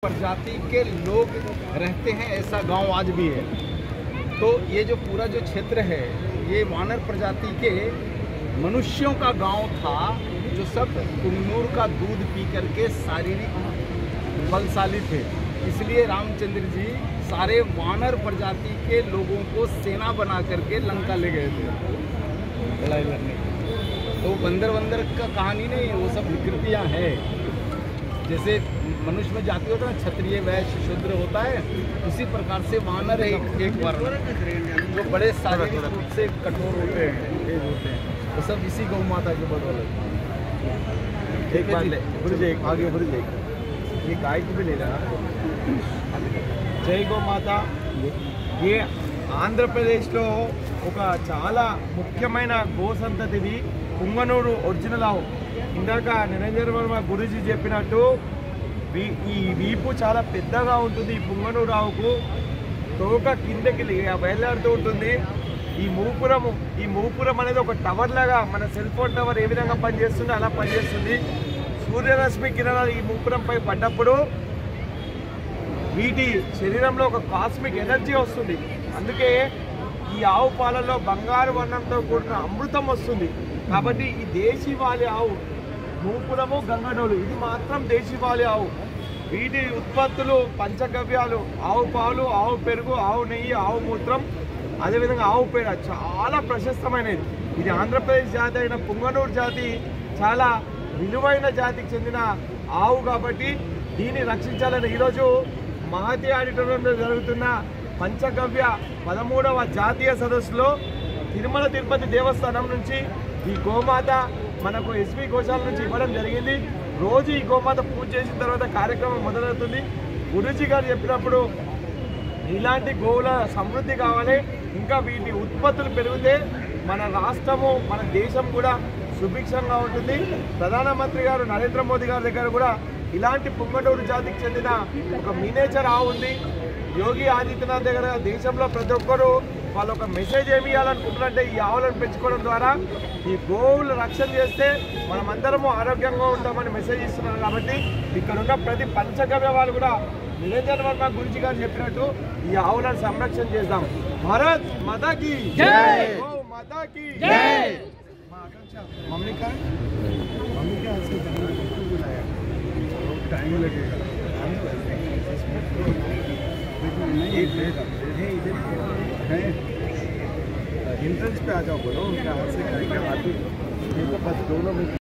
प्रजाति के लोग रहते हैं, ऐसा गांव आज भी है। तो ये जो पूरा जो क्षेत्र है ये वानर प्रजाति के मनुष्यों का गांव था, जो सब कुन्नूर का दूध पी करके शारीरिक बलशाली थे। इसलिए रामचंद्र जी सारे वानर प्रजाति के लोगों को सेना बना करके लंका ले गए थे लड़ाई लड़ने। तो बंदर का कहानी नहीं, वो सब विकृतियाँ हैं। जैसे मनुष्य में जाति होता है ना, क्षत्रिय वैश्य शूद्र होता है, उसी प्रकार से वानर एक वर्ण जो बड़े शारीरिक रूप से कठोर होते हैं, तेज होते हैं, वो सब इसी गौ माता के बदौलत। एक बात आगे बढ़ जाएगी, ये गाय को भी ले लेना। జై గోమాత. ఏ ఆంధ్రప్రదేశ్లో ఒక చాలా ముఖ్యమైన గో సంతతిది పుంగనూరు ఒరిజినల్ ఆవు. ఇందాక నిరంజన్ వర్మ గురూజీ చెప్పినట్టు ఈ వీపు చాలా పెద్దగా ఉంటుంది. ఈ పుంగనూరు ఆవుకు తోక కిందకి వేలాడుతూ ఉంటుంది. ఈ మూపురం అనేది ఒక టవర్ లాగా, మన సెల్ ఫోన్ టవర్ ఏ విధంగా పనిచేస్తుందో అలా పనిచేస్తుంది. సూర్యరశ్మి కిరణాలు ఈ మూపురంపై పడ్డప్పుడు వీటి శరీరంలో ఒక కాస్మిక్ ఎనర్జీ వస్తుంది. అందుకే ఈ ఆవు పాలలో బంగారు వర్ణంతో కూడిన అమృతం వస్తుంది. కాబట్టి ఈ దేశీవాలి ఆవు మూపురము గంగడోలు ఇది మాత్రం దేశీవాలి ఆవు. వీటి ఉత్పత్తులు పంచగవ్యాలు, ఆవు పాలు, ఆవు పెరుగు, ఆవు నెయ్యి, ఆవు మూత్రం, అదేవిధంగా ఆవు పేడ చాలా ప్రశస్తమైనది. ఇది ఆంధ్రప్రదేశ్ జాతి అయిన పుంగనూరు జాతి చాలా విలువైన జాతికి చెందిన ఆవు. కాబట్టి దీన్ని రక్షించాలని ఈరోజు మహతి ఆడిటోరియంలో జరుగుతున్న పంచగవ్య 13వ జాతీయ సదస్సులో తిరుమల తిరుపతి దేవస్థానం నుంచి ఈ గోమాత మనకు ఎస్వి గోశాల నుంచి ఇవ్వడం జరిగింది. రోజు ఈ గోమాత పూజ చేసిన తర్వాత కార్యక్రమం మొదలవుతుంది. గురూజీ గారు చెప్పినప్పుడు ఇలాంటి గోవుల సమృద్ధి కావాలి, ఇంకా వీటి ఉత్పత్తులు పెరిగితే మన రాష్ట్రము మన దేశం కూడా సుభిక్షంగా ఉంటుంది. ప్రధానమంత్రి గారు నరేంద్ర మోదీ గారి దగ్గర కూడా ఇలాంటి పుంగనూరు జాతికి చెందిన ఒక మినేచర్ ఆవు ఉంది. యోగి ఆదిత్యనాథ్ దగ్గర దేశంలో ప్రతి ఒక్కరూ వాళ్ళు ఒక మెసేజ్ ఏమి ఇవ్వాలనుకుంటున్నారంటే ఈ ఆవులను పెంచుకోవడం ద్వారా ఈ గోవులు రక్షణ చేస్తే మనమందరము ఆరోగ్యంగా ఉంటామని మెసేజ్ ఇస్తున్నారు. కాబట్టి ఇక్కడ ఉన్న ప్రతి పంచగవ్య వాళ్ళు కూడా నిరంజన్ వర్మ గురూజీ గారు చెప్పినట్టు ఈ ఆవులను సంరక్షణ చేద్దాం. భారత్ మాతాకి జై, గో మాతాకి జై. मम्मी का टाइम लगेगा। एंट्रेंस पे आ जाओ, बोलो उनका हाथ से करेंगे, बस दोनों में